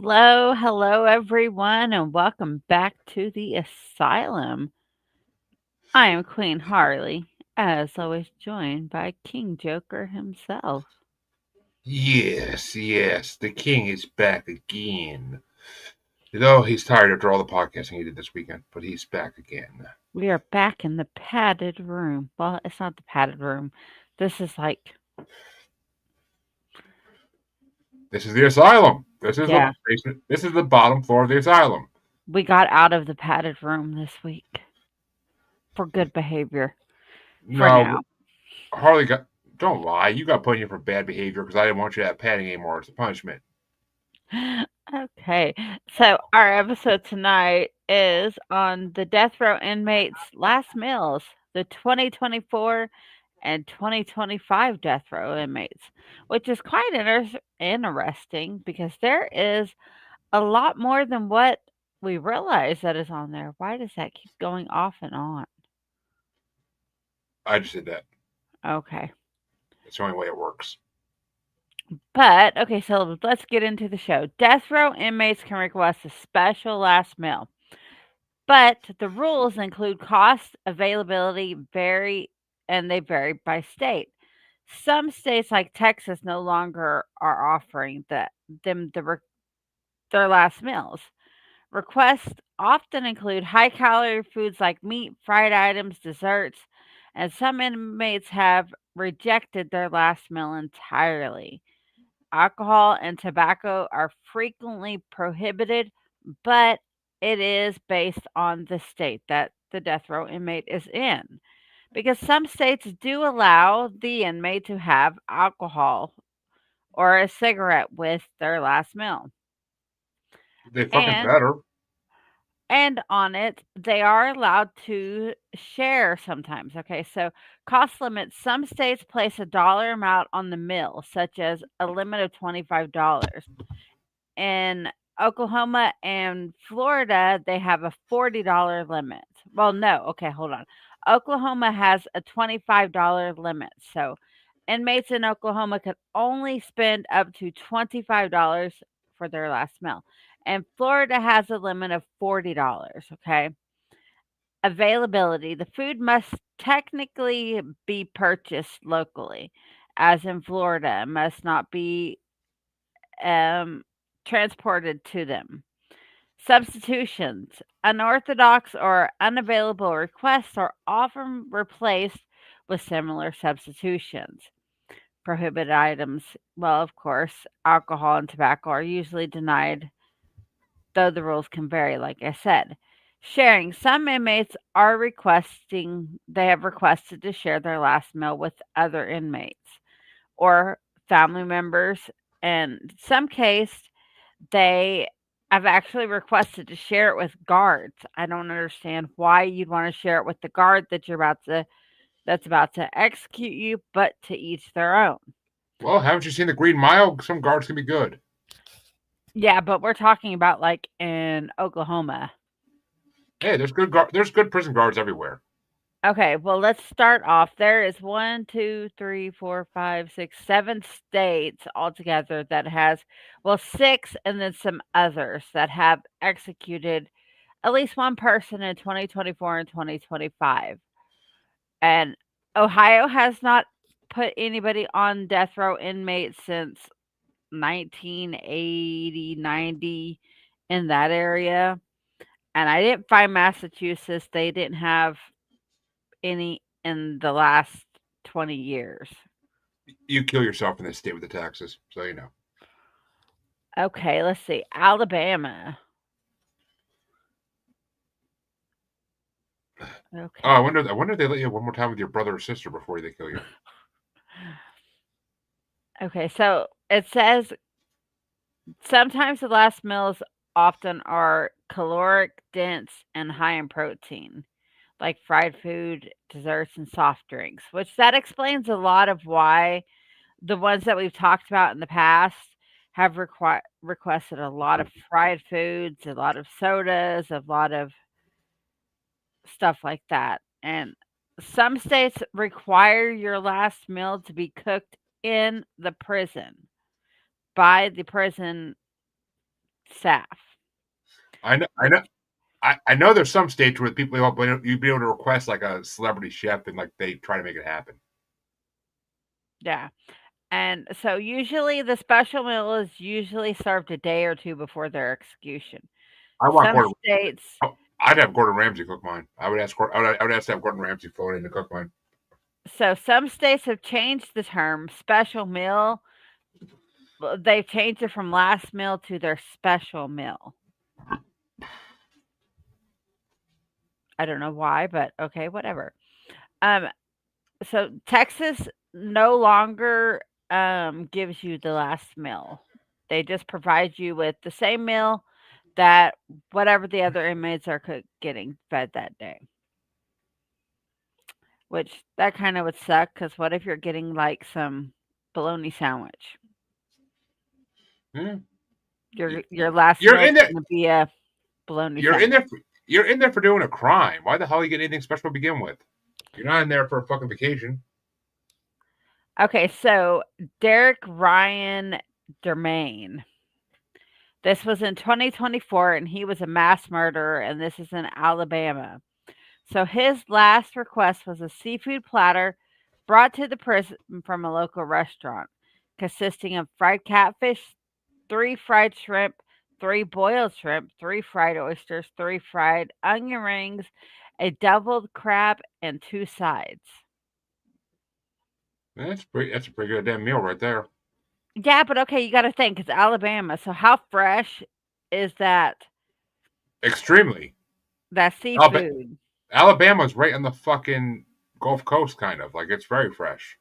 Hello, everyone, and welcome back to the asylum. I am Queen Harley, as always, joined by King Joker himself. Yes, the king is back again. He's tired after all the podcasting he did this weekend, but he's back again. We are back in the padded room. Well, it's not the padded room. This is like, This is the asylum. This is the yeah, basement. This is the bottom floor of the asylum. we got out of the padded room this week for good behavior for No, now. Harley got. Don't lie. You got put in here for bad behavior because I didn't want you to have padding anymore. It's a punishment. Okay, so our episode tonight is on the death row inmates' last meals, the 2024 and 2025 death row inmates, which is quite interesting because there is a lot more than what we realize that is on there. Why does that keep going off and on? I just did that. Okay. It's the only way it works. But, okay, so let's get into the show. Death row inmates can request a special last meal. But the rules include cost, availability, and they vary by state. Some states like Texas no longer are offering their last meals. Requests often include high calorie foods like meat, fried items, desserts, and some inmates have rejected their last meal entirely. Alcohol and tobacco are frequently prohibited, but it is based on the state that the death row inmate is in. Because some states do allow the inmate to have alcohol or a cigarette with their last meal. They fucking And better. on it, they are allowed to share sometimes. Okay, so cost limits. Some states place a dollar amount on the meal, such as a limit of $25. In Oklahoma and Florida, they have a $40 limit. Well, no, okay, hold on. Oklahoma has a $25 limit. So inmates in Oklahoma could only spend up to $25 for their last meal. And Florida has a limit of $40. Okay. Availability. The food must technically be purchased locally, as in Florida, it must not be um, transported to them. Substitutions. Unorthodox or unavailable requests are often replaced with similar substitutions. Prohibited items. Well, of course, alcohol and tobacco are usually denied, though the rules can vary, like I said. Sharing. Some inmates they have requested to share their last meal with other inmates or family members. And some case, they have actually requested to share it with guards. I don't understand why you'd want to share it with the guard that's about to execute you, but to each their own. Well, haven't you seen the Green Mile? Some guards can be good. Yeah, but we're talking about like in Oklahoma. Hey, there's good prison guards everywhere. Okay, well, let's start off. There is one, two, three, four, five, six, 7 states altogether that has, well, six, and then some others that have executed at least one person in 2024 and 2025. And Ohio has not put anybody on death row inmates since 1980, 90 in that area. And I didn't find Massachusetts, they didn't have any in the last 20 years. You kill yourself in this state with the taxes, so you know. Okay, let's see. Alabama. Oh, I Okay. wonder. I wonder if they let you have one more time with your brother or sister before they kill you. Okay, so it says sometimes the last meals often are caloric, dense, and high in protein, like fried food, desserts, and soft drinks, which that explains a lot of why the ones that we've talked about in the past have requested a lot of fried foods, a lot of sodas, a lot of stuff like that. And some states require your last meal to be cooked in the prison by the prison staff, I know. I know. which I know there's some states where people you'd be able to request like a celebrity chef and like they try to make it happen. yeah. And so usually the special meal is usually served a day or 2 before their execution. I want Some Gordon. states I'd have Gordon Ramsay cook mine. I would ask to have Gordon Ramsay flown in to cook mine. some states have changed the term special meal. They've changed it from last meal to their special meal. I don't know why, but okay, whatever. Um, so Texas no longer gives you the last meal. They just provide you with the same meal that whatever the other inmates are getting fed that day. Which that kind of would suck because what if you're getting like some bologna sandwich? Hmm. Your last You're meal is in there. going to be a bologna You're in sandwich. there. You're in there for doing a crime. Why the hell you get anything special to begin with? You're not in there for a fucking vacation. Okay, so Derek Ryan Dermain. This was in 2024, and he was a mass murderer, and this is in Alabama. So his last request was a seafood platter brought to the prison from a local restaurant, consisting of fried catfish, 3 fried shrimp, 3 boiled shrimp, 3 fried oysters, 3 fried onion rings, a deviled crab, and 2 sides. That's pretty. That's a pretty good damn meal right there. Yeah, but okay, you gotta think, it's Alabama, so how fresh is Extremely. that Alabama, seafood? Alabama's right on the fucking Gulf Coast, kind of like it's very fresh.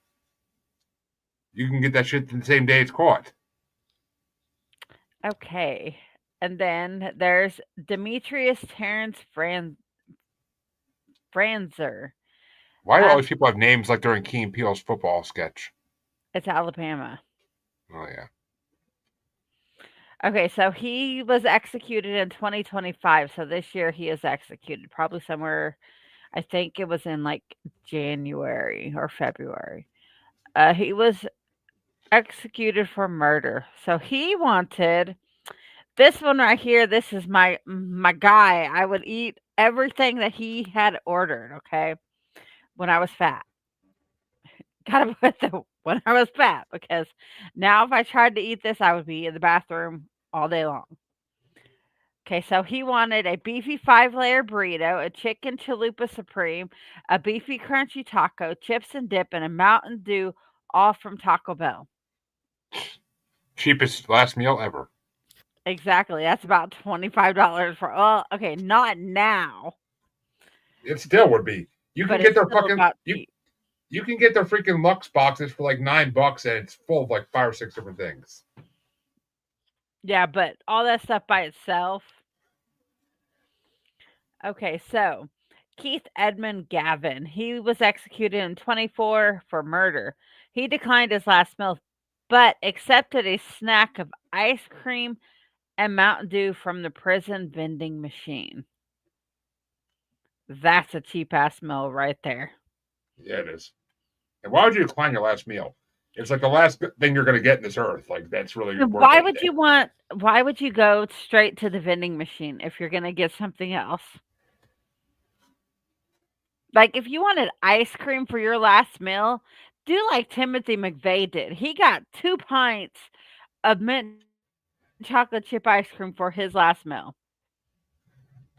You can get that shit the same day it's caught. Okay. And then there's Demetrius Terrence Franzer. Why do all Um, these people have names like during Key and Peele's football sketch? it's Alabama. Oh yeah. Okay, so he was executed in 2025. So this year he is executed, probably somewhere, I think it was in like January or February. He was executed for murder. So he wanted this one right here. This is my guy. I would eat everything that he had ordered, okay? When I was fat. Gotta put the when I was fat because now if I tried to eat this, I would be in the bathroom all day long. Okay, so he wanted a beefy 5-layer burrito, a chicken chalupa supreme, a beefy crunchy taco, chips and dip, and a Mountain Dew, all from Taco Bell. Cheapest last meal ever. Exactly. That's about $25 for okay, not now, It still would be. You can but get it's their still fucking about you cheap. you can get their freaking Lux boxes for like $9 and it's full of like 5 or 6 different things. Yeah, but all that stuff by itself. Okay, so Keith Edmund Gavin, he was executed in 24 for murder. He declined his last meal, but accepted a snack of ice cream and Mountain Dew from the prison vending machine. That's a cheap ass meal right there. Yeah, it is. And why would you decline your last meal? It's like the last thing you're going to get in this earth. Like that's really And worth it. why would you go straight to the vending machine if you're going to get something else? Like if you wanted ice cream for your last meal, do like Timothy McVeigh did. He got 2 pints of mint chocolate chip ice cream for his last meal.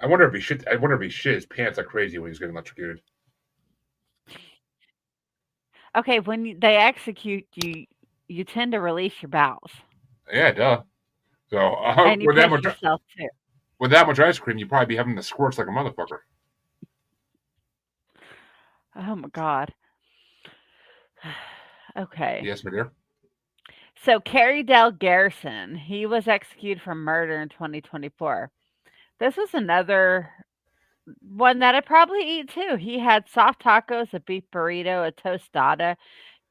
I wonder if he shit. I wonder if he shit his pants like crazy when he's getting electrocuted. Okay, when they execute you, you tend to release your bowels Yeah, duh. So and you piss yourself too. with that much ice cream, you'd probably be having the squirts like a motherfucker. Oh my god. Okay. Yes, my dear. So Carrie Dell Garrison, he was executed for murder in 2024. This was another one that I'd probably eat too. He had soft tacos, a beef burrito, a tostada,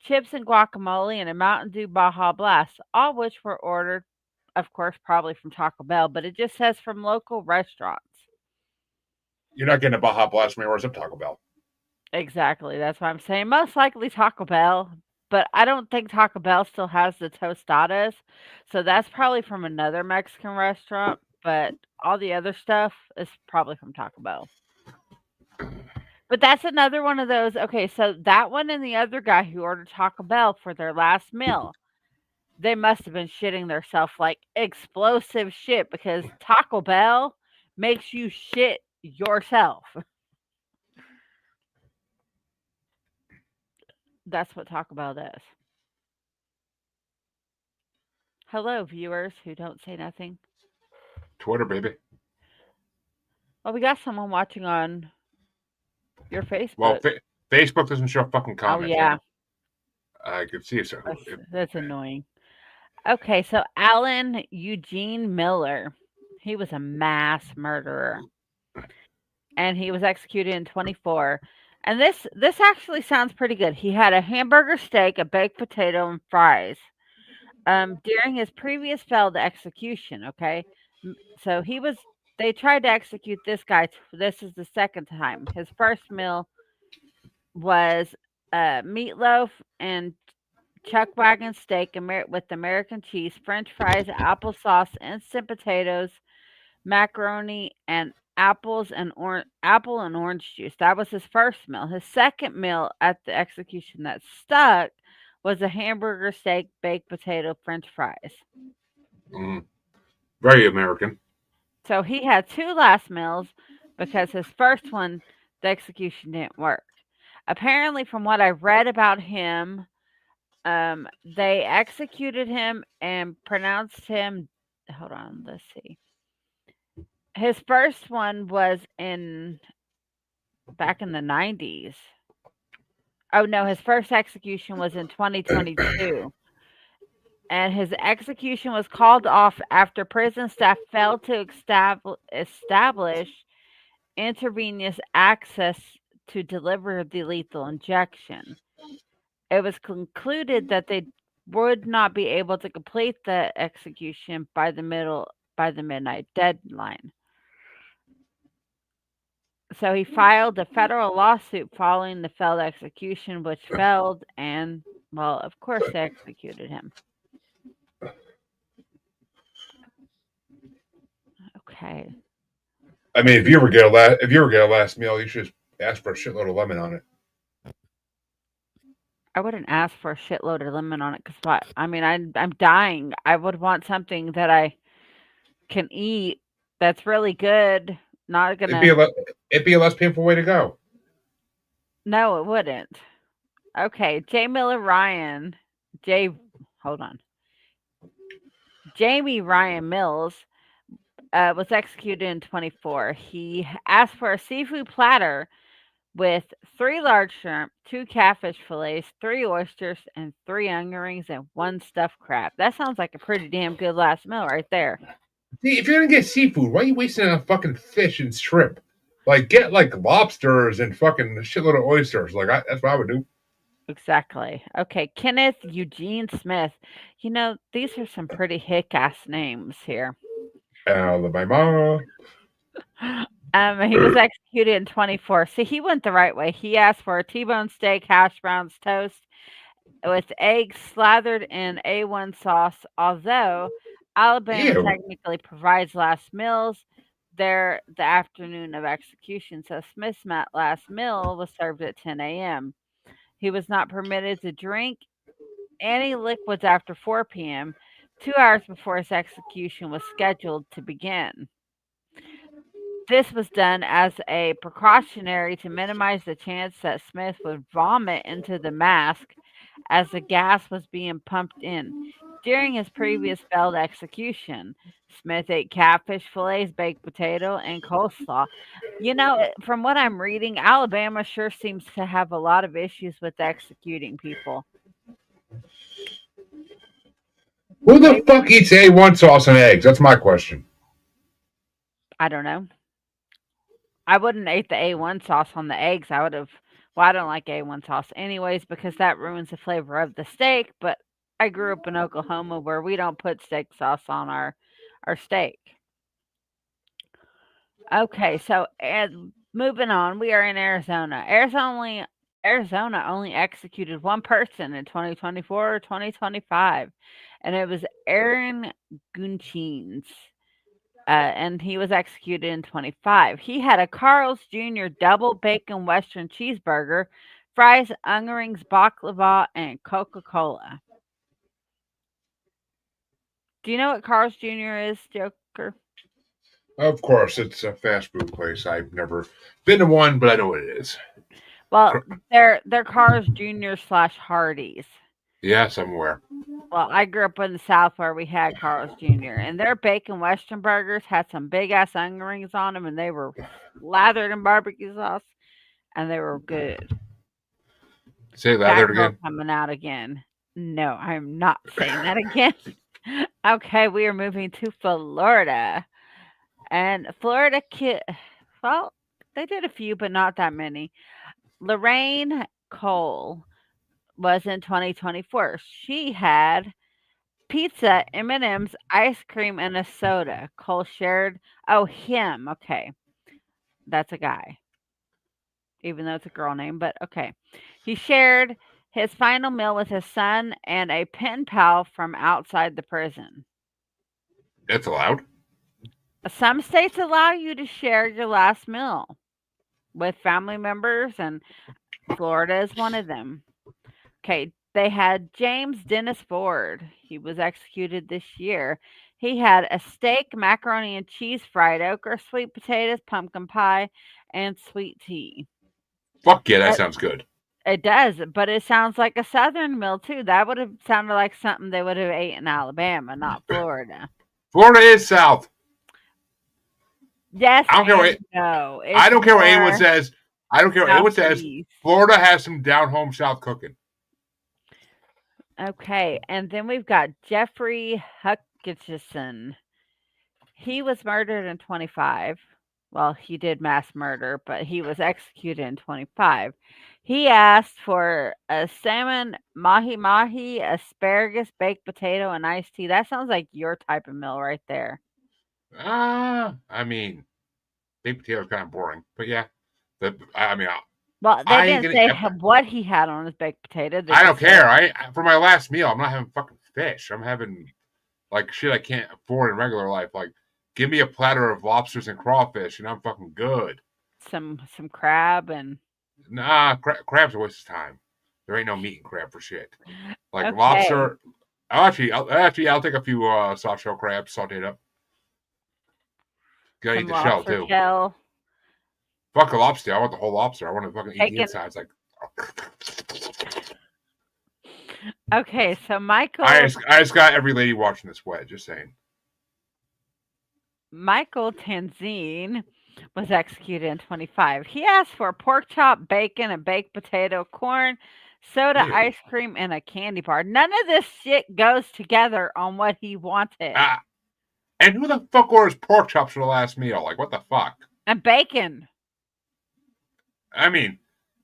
chips and guacamole, and a Mountain Dew Baja Blast, all which were ordered, of course, probably from Taco Bell, but it just says from local restaurants. You're not getting a Baja Blast from anywhere except Taco Bell. Exactly. That's what I'm saying. Most likely Taco Bell. but I don't think Taco Bell still has the tostadas, so that's probably from another Mexican restaurant, but all the other stuff is probably from Taco Bell. But that's another one of those okay, so that one and the other guy who ordered Taco Bell for their last meal, they must have been shitting theirself like explosive shit because Taco Bell makes you shit yourself. That's what Taco Bell does. Hello, viewers who don't say nothing. Twitter, baby. Well, we got someone watching on your Well, Facebook. Facebook doesn't show fucking Oh comments. yeah, I could see it. So that's annoying. Okay, so Alan Eugene Miller, he was a mass murderer, and he was executed in 24. And this actually sounds pretty good. He had a hamburger steak, a baked potato, and fries. During his previous failed execution. Okay, so he was. They tried to execute this guy. This is the second time. His first meal was meatloaf and chuck wagon steak with American cheese, French fries, applesauce, instant potatoes, macaroni, and apple and orange juice. That was his first meal. His second meal at the execution that stuck was a hamburger steak, baked potato, French fries. mm, very American. So he had two last meals because his first one, the execution didn't work. Apparently, from what I read about him, they executed him and pronounced him. Hold on, let's see. His first one was in back in the 90s. Oh no, his first execution was in 2022. And his execution was called off after prison staff failed to establish intravenous access to deliver the lethal injection. It was concluded that they would not be able to complete the execution by the midnight deadline. So he filed a federal lawsuit following the failed execution, which failed, and well, of course, they executed him. Okay, I mean, if you ever get a last meal, you should just ask for a shitload of lemon on it. I wouldn't ask for a shitload of lemon on it because what? I mean, I'm dying. I would want something that I can eat that's really good. Not It'd be gonna. a le- it'd be a less painful way to go. No, it wouldn't. Okay, J. Miller Ryan, J. Hold on, Jamie Ryan Mills was executed in 24. He asked for a seafood platter with three large shrimp, two catfish fillets, three oysters, and three onion rings and one stuffed crab. That sounds like a pretty damn good last meal right there. See, if you're gonna get seafood, why are you wasting it on fucking fish and shrimp? Like, get like lobsters and fucking a shitload of oysters. That's what I would do. Exactly. Okay, Kenneth Eugene Smith. You know, these are some pretty hick ass names here. Alabama. He was executed in 24. See, he went the right way. He asked for a T-bone steak, hash browns, toast with eggs slathered in A1 sauce. Although Alabama Ew. technically provides last meals, there the afternoon of execution. So Smith's last meal was served at 10 a.m. He was not permitted to drink any liquids after 4 p.m., 2 hours before his execution was scheduled to begin. This was done as a precautionary to minimize the chance that Smith would vomit into the mask as the gas was being pumped in. During his previous failed execution, Smith ate catfish fillets, baked potato, and coleslaw. You know, from what I'm reading, Alabama sure seems to have a lot of issues with executing people. Who the Maybe, fuck eats A1 sauce and eggs? That's my question. I don't know. I wouldn't eat the A1 sauce on the eggs. I would have. Well, I don't like A1 sauce anyways because that ruins the flavor of the steak. But I grew up in Oklahoma where we don't put steak sauce on our steak. Okay, so moving on, we are in Arizona. Arizona only executed one person in 2024 or 2025, and it was Aaron Gunchines. And he was executed in 25. He had a Carl's Jr. double bacon Western cheeseburger, fries, onion rings, baklava, and Coca Cola. Do you know what Carl's Jr. is, Joker? Of course, it's a fast food place. I've never been to one, but I know what it is. Well, they're Carl's Jr. slash Hardee's. Yes, I'm aware. Well, I grew up in the South where we had Carl's Jr. and their bacon Western burgers had some big ass onion rings on them, and they were lathered in barbecue sauce, and they were good. Say That lathered girl again. coming out again. No, I'm not saying that again. Okay, we are moving to Florida. And Florida kid, well, they did a few, but not that many. Lorraine Cole was in 2024. She had pizza, M&Ms, ice cream, and a soda. Cole shared. Oh, him. Okay, that's a guy, even though it's a girl name. But okay, he shared his final meal with his son and a pen pal from outside the prison. That's allowed. Some states allow you to share your last meal with family members, and Florida is one of them. Okay, they had James Dennis Ford. He was executed this year. He had a steak, macaroni and cheese, fried okra, sweet potatoes, pumpkin pie, and sweet tea. Fuck yeah, that It, sounds good. it does, but it sounds like a southern meal too. That would have sounded like something they would have ate in Alabama, not Florida. Florida is south. Yes I don't care and what no. I It's don't care what anyone more says. I don't care what anyone says. southeast. Florida has some down home south cooking. Okay, and then we've got Jeffrey Hutchison. He was murdered in 25. Well, he did mass murder, but he was executed in 25. He asked for a salmon, mahi mahi, asparagus, baked potato, and iced tea. That sounds like your type of meal right there. I mean, baked potatoes kind of boring, but yeah. I mean, Well, they I ain't didn't gonna. say what he had on his baked potato. They I don't just said care. For my last meal, I'm not having fucking fish. I'm having like shit I can't afford in regular life. Like, give me a platter of lobsters and crawfish, and I'm fucking good. some crab and Nah, crab's a waste of time. There ain't no meat in crab for shit. Like okay, lobster, I'll take a few soft shell crabs, sauteed up. Gotta eat some the shell lobster too. tail, Fuck a lobster. I want the whole lobster. I want to fucking eat the bacon. insides. Like, Okay, so Michael I just got every lady watching this wet. Just saying. Michael Tanzine was executed in 25. He asked for pork chop, bacon, a baked potato, corn, soda, Ew. ice cream, and a candy bar. None of this shit goes together on what he wanted. Ah, and who the fuck orders pork chops for the last meal? Like, what the fuck? And bacon. I mean,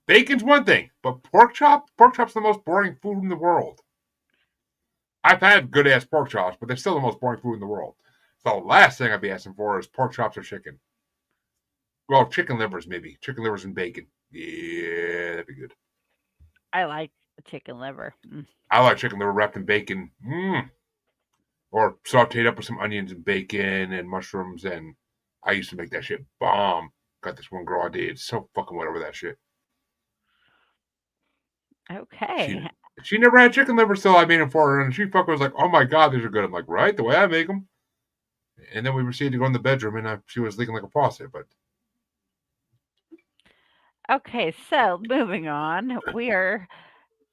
bacon's one thing, but pork chop's the most boring food in the world. I've had good ass pork chops, but they're still the most boring food in the world. So the last thing I'd be asking for is pork chops or chicken. Well, chicken livers maybe. Chicken livers and bacon. Yeah, that'd be good. I like chicken liver. Mm. I like chicken liver wrapped in bacon. Or sauteed up with some onions and bacon and mushrooms. And I used to make that shit bomb. Got this one girl I did. So fucking wet over that shit. Okay. She she never had chicken liver, so I made them for her, and she fucking was like, "Oh my god, these are good." I'm like, "Right, the way I make them." And then we proceeded to go in the bedroom, and she was leaking like a faucet. But Okay, so moving on.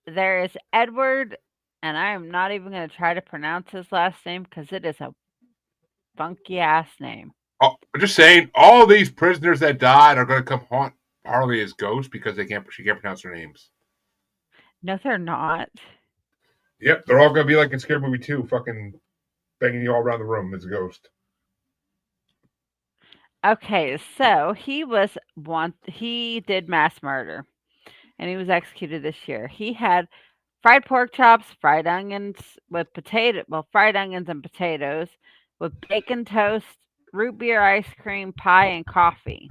There is Edward, and I am not even going to try to pronounce his last name because it is a funky ass name. oh, just saying, all these prisoners that died are going to come haunt Harley as ghosts because she can't pronounce their names. No, they're not. Yep, they're all going to be like in Scary Movie 2, fucking banging you all around the room as a ghost. Okay, so he did mass murder and he was executed this year. He had fried pork chops, fried onions with fried onions and potatoes with bacon toast, root beer ice cream, pie, and coffee.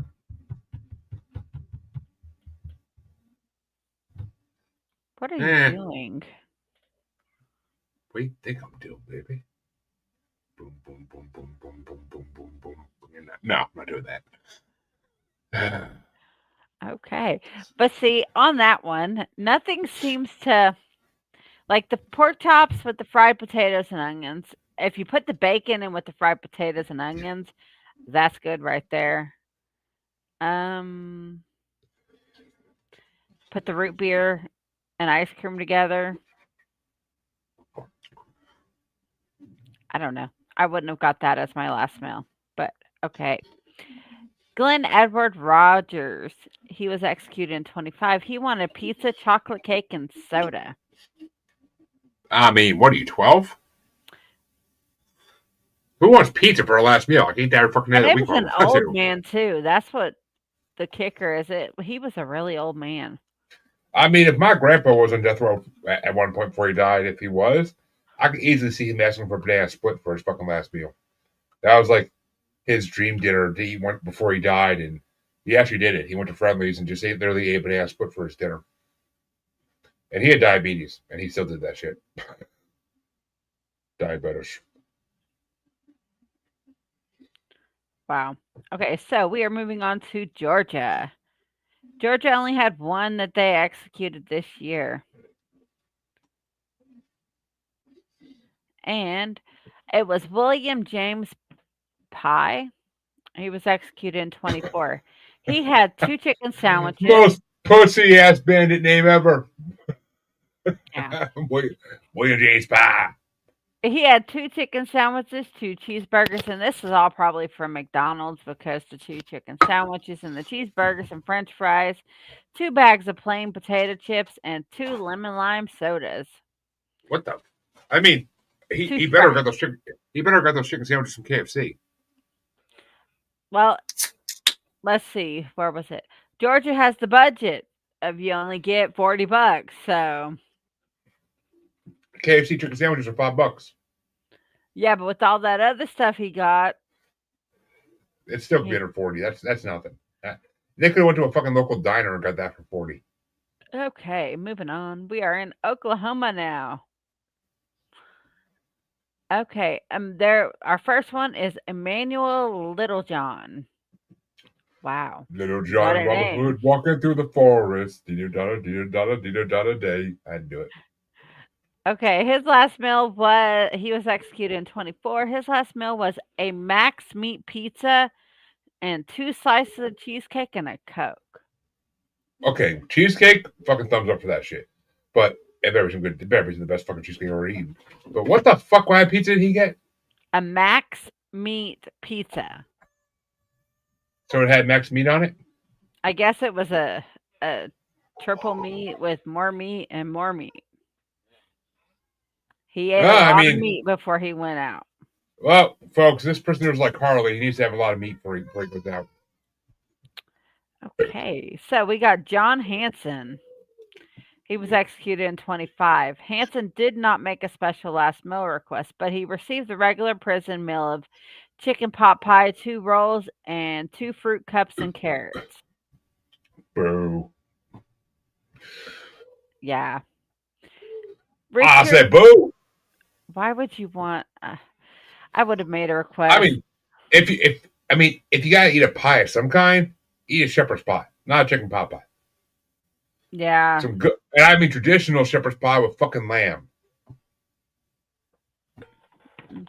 What are you Eh, doing? what do you think I'm doing, baby? Boom, boom, boom, boom, boom, boom, boom, boom, boom. No, I'm not doing that. Okay. But see, on that one, nothing seems to like the pork chops with the fried potatoes and onions. If you put the bacon in with the fried potatoes and onions, that's good right there. Um, put the root beer and ice cream together. I don't know. I wouldn't have got that as my last meal, but okay. Glenn Edward Rogers. He was executed in 25. He wanted pizza, chocolate cake, and soda. I mean, what are you, 12? Who wants pizza for a last meal? I can eat that every fucking day And of the it week was if I an want old to. man too. That's what the kicker is. It he was a really old man. I mean, if my grandpa was on death row at one point before he died, if he was, I could easily see him asking for a banana split for his fucking last meal. That was like his dream dinner to eat one before he died, and he actually did it. He went to Friendly's and just literally ate a banana split for his dinner. And he had diabetes, and he still did that shit. Diabetes. Wow. Okay, so we are moving on to Georgia. Georgia only had one that they executed this year. And it was William James Pye. He was executed in 24. He had two chicken sandwiches. Most pussy ass bandit name ever. Yeah. William James Pye. He had two chicken sandwiches, two cheeseburgers, and this is all probably from McDonald's because the two chicken sandwiches and the cheeseburgers and french fries, two bags of plain potato chips, and two lemon lime sodas. What the? I mean, he, Two he better Sprite. got those chicken. He better got those chicken sandwiches from KFC. Well, let's see. Where was it? Georgia has the budget of you only get $40. So, KFC chicken sandwiches are $5. yeah, but with all that other stuff he got, It's still he, good at 40. That's nothing. They could have went to a fucking local diner and got that for 40. okay, moving on. We are in Oklahoma now. Okay, there. Our first one is Emmanuel Littlejohn. Wow, Little what John a Robin name! Hood walking through the forest. Dee-doo-da-da, day. I do it. Okay, his last meal was he was executed in 24. His last meal was a Max meat pizza and two slices of cheesecake and a Coke. Okay, cheesecake, fucking thumbs up for that shit. But it better be some good. It better be the best fucking cheesecake I've ever eaten. But what the fuck kind of pizza did he get? A Max meat pizza. So it had max meat on it. I guess it was a triple meat with more meat and more meat. He ate a I lot of mean, meat before he went out. well, folks, this prisoner is like Harley. He needs to have a lot of meat before he goes out. Okay, so we got John Hanson. He was executed in 25. Hanson did not make a special last meal request, but he received the regular prison meal of chicken pot pie, two rolls, and two fruit cups and carrots. Boo. Yeah. I Richard, said boo. why would you want? I would have made a I request. mean, if you gotta eat a pie of some kind, eat a shepherd's pie, not a chicken pot pie. Yeah. Some good, and I mean traditional shepherd's pie with fucking lamb.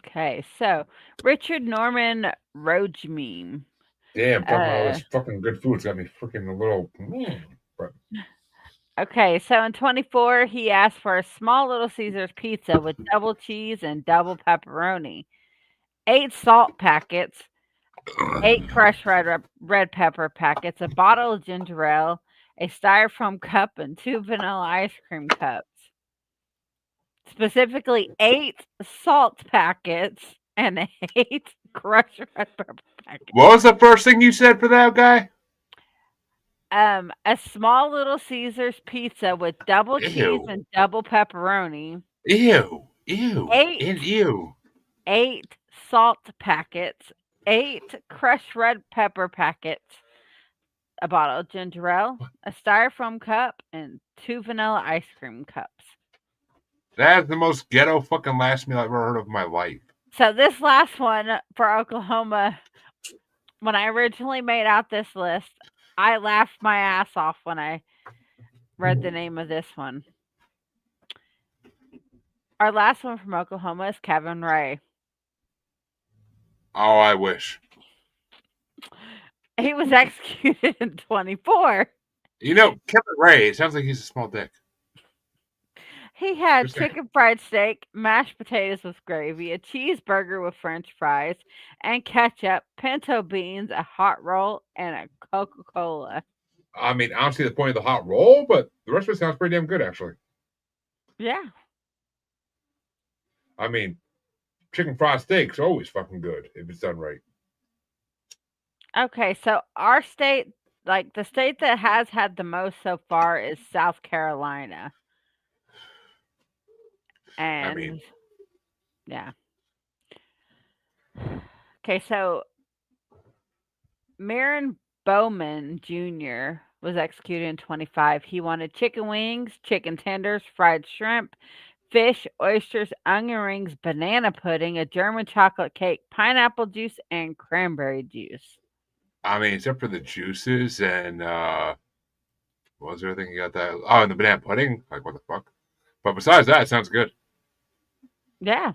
Okay. So Richard Norman Rogememe. Damn, talking about all Uh, this fucking good food, it's got me freaking a little. But okay. So in 24, he asked for a small Little Caesars pizza with double cheese and double pepperoni, eight salt packets, eight crushed red pepper packets, a bottle of ginger ale, a styrofoam cup, and two vanilla ice cream cups. Specifically, eight salt packets and eight crushed red pepper packets. what was the first thing you said for that guy? A small Little Caesars pizza with double cheese Ew, and double pepperoni, and eight ew. eight salt packets, eight crushed red pepper packets, a bottle of ginger ale, a styrofoam cup, and two vanilla ice cream cups. That is the most ghetto fucking last meal I've ever heard of in my life. So this last one for Oklahoma, when I originally made out this list, I laughed my ass off when I read the name of this one. Our last one from Oklahoma is Kevin Ray. Oh, I wish. He was executed in 24. You know, Kevin Ray, it sounds like he's a small dick. He had Just saying. chicken fried steak, mashed potatoes with gravy, a cheeseburger with french fries and ketchup, pinto beans, a hot roll, and a Coca Cola. I mean, I don't see the point of the hot roll, but the rest of it sounds pretty damn good, actually. Yeah. I mean, chicken fried steak's always fucking good if it's done right. Okay, so our state, like the state that has had the most so far is South Carolina. I mean, And yeah. Okay, so Marin Bowman Jr. was executed in 25. He wanted chicken wings, chicken tenders, fried shrimp, fish, oysters, onion rings, banana pudding, a German chocolate cake, pineapple juice, and cranberry juice. except for the juices and what was the other thing you got that? Oh, and the banana pudding. Like, what the fuck? But besides that, it sounds good. Yeah.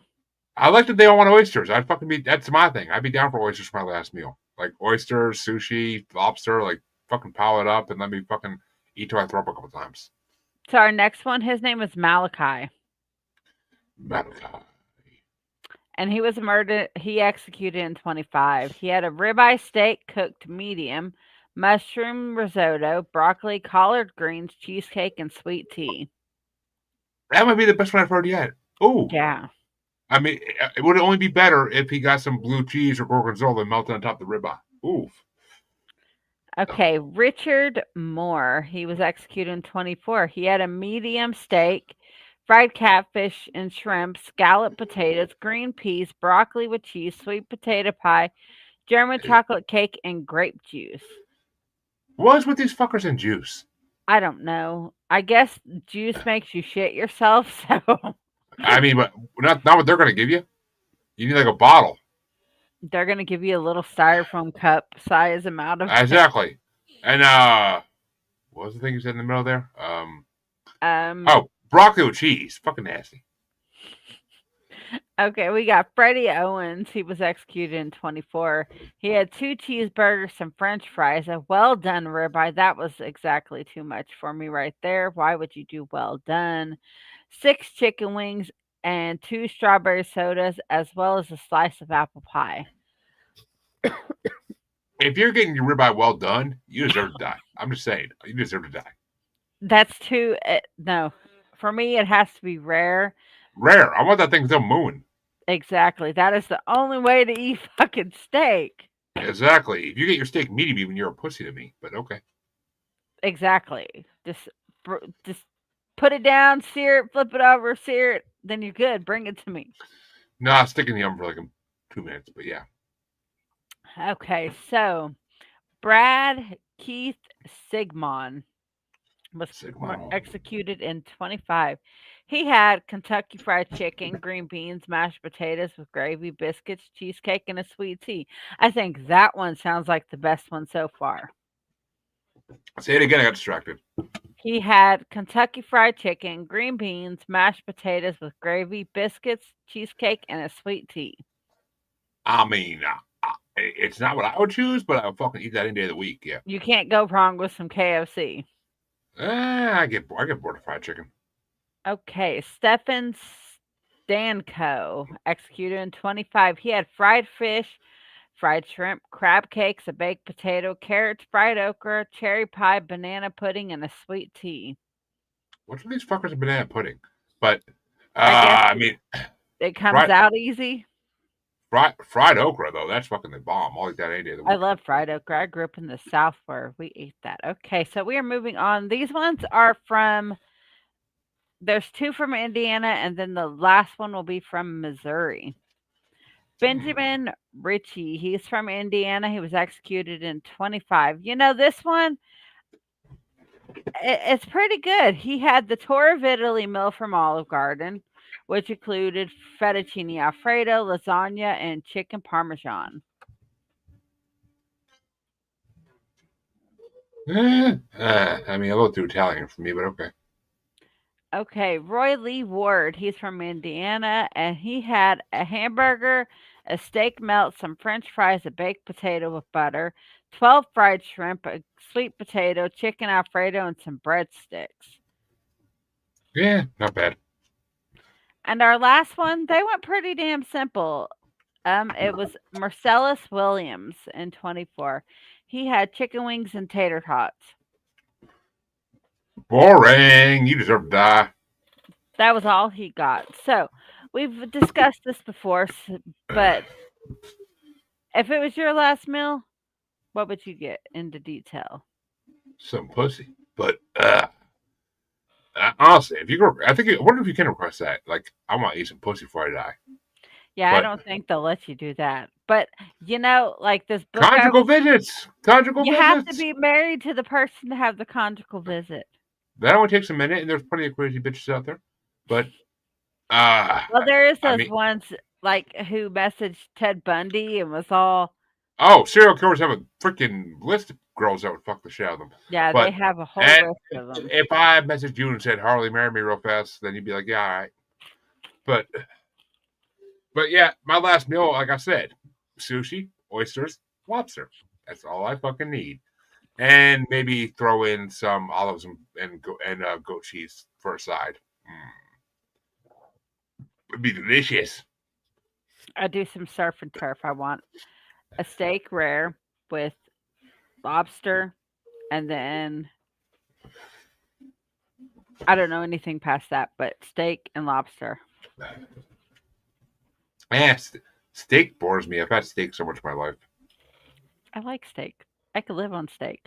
I like that they all want oysters. I'd fucking be. That's my thing. I'd be down for oysters for my last meal. Like oysters, sushi, lobster. Like fucking pile it up and let me fucking eat till I throw up a couple times. So our next one, his name is Malachi. Malachi. And he was murdered. He executed in 25. He had a ribeye steak cooked medium, mushroom risotto, broccoli, collard greens, cheesecake, and sweet tea. That might be the best one I've heard yet. Ooh. Yeah. I mean, it would only be better if he got some blue cheese or gorgonzola melted on top of the ribeye. Oof. Okay, Richard Moore. He was executed in 24. He had a medium steak, fried catfish and shrimp, scalloped potatoes, green peas, broccoli with cheese, sweet potato pie, German chocolate cake, and grape juice. What's with these fuckers and juice? I don't know. I guess juice makes you shit yourself, so I mean, but not what they're going to give you. You need like a bottle. they're gonna give you a little styrofoam cup size amount of it. Exactly. And what was the thing you said in the middle there? Um, Oh, broccoli with cheese. Fucking nasty. okay, we got Freddie Owens. He was executed in 24. He had two cheeseburgers, some French fries, a well done ribeye. That was exactly too much for me right there. Why would you do well done? Six chicken wings and two strawberry sodas, as well as a slice of apple pie. If you're getting your ribeye well done, you deserve to die. I'm just saying, you deserve to die. That's too, no. For me, it has to be rare. Rare. I want that thing till moon. Exactly. That is the only way to eat fucking steak. Exactly. If you get your steak meaty, even you're a pussy to me. But okay. Exactly. Just put it down, sear it, flip it over, sear it, then you're good. Bring it to me. Nah, stick in the oven for like 2 minutes. But yeah, Okay, so Brad Keith Sigmon was Sigma. executed in 25. He had Kentucky Fried Chicken, green beans, mashed potatoes with gravy, biscuits, cheesecake, and a sweet tea. I think that one sounds like the best one so far. Say it again. I got distracted. He had Kentucky Fried Chicken, green beans, mashed potatoes with gravy, biscuits, cheesecake, and a sweet tea. I mean, it's not what I would choose, but I'll fucking eat that any day of the week. Yeah. You can't go wrong with some KFC. I get bored of fried chicken. Okay, Stefan Stanko, executed in 25. He had fried fish, fried shrimp, crab cakes, a baked potato, carrots, fried okra, cherry pie, banana pudding, and a sweet tea. What's with these fuckers and banana pudding? But I guess I mean, it comes fried out easy. fried okra though, that's fucking the bomb. I'll eat that any day of the I week. love fried okra. I grew up in the South where we ate that. Okay, so we are moving on. These ones are from, there's two from Indiana, and then the last one will be from Missouri. Benjamin Ritchie, he's from Indiana. He was executed in 25. This one, it's pretty good. He had the tour of Italy meal from Olive Garden, which included fettuccine alfredo, lasagna, and chicken parmesan. I mean, a little too Italian for me, but okay. Okay, Roy Lee Ward, he's from Indiana, and he had a hamburger, a steak melt, some french fries, a baked potato with butter, 12 fried shrimp, a sweet potato, chicken alfredo, and some breadsticks. Yeah, not bad. And our last one, they went pretty damn simple. It was Marcellus Williams in 24. He had chicken wings and tater tots. Boring. You deserve to die. That was all he got. So we've discussed this before, but if it was your last meal, what would you get into detail? Some pussy. But honestly, if you go, I wonder if you can request that. Like, I want to eat some pussy before I die. Yeah, I But don't think they'll let you do that. But like this book I conjugal was, visits. Conjugal you have to visits. be married to the person to have the conjugal visit. That only takes a minute, and there's plenty of crazy bitches out there. But Well, there is I those mean, ones like who messaged Ted Bundy and was all, oh, serial killers have a freaking list of girls that would fuck the shit out of them. yeah, they But have a whole and list of them. if I messaged you and said Harley, marry me real fast, then you'd be like, yeah, all right. But yeah, my last meal, like I said, sushi, oysters, lobster. That's all I fucking need, and maybe throw in some olives and goat cheese for a side. Would be delicious. I do some surf and turf. I want a steak rare with lobster, and then I don't know anything past that, but steak and lobster. Man, steak bores me. I've had steak so much in my life. I like steak. I could live on steak.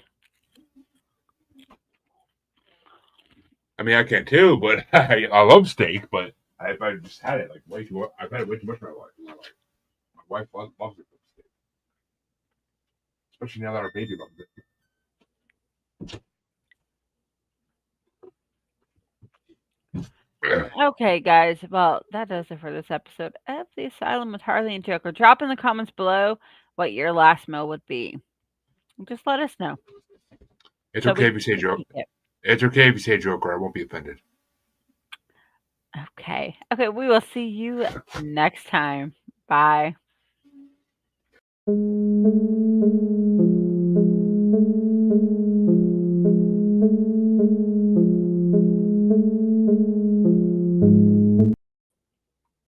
I mean, I can too, but I love steak. But I just had it like way too much. I've had it way too much in my life. My wife loves it, especially now that our baby loves it. Okay, guys. Well, that does it for this episode of The Asylum with Harley and Joker. Drop in the comments below what your last meal would be. Just let us know It's so we okay can if you say joke. critique it. It's okay if you say Joker. I won't be offended. Okay. Okay, we will see you next time. Bye.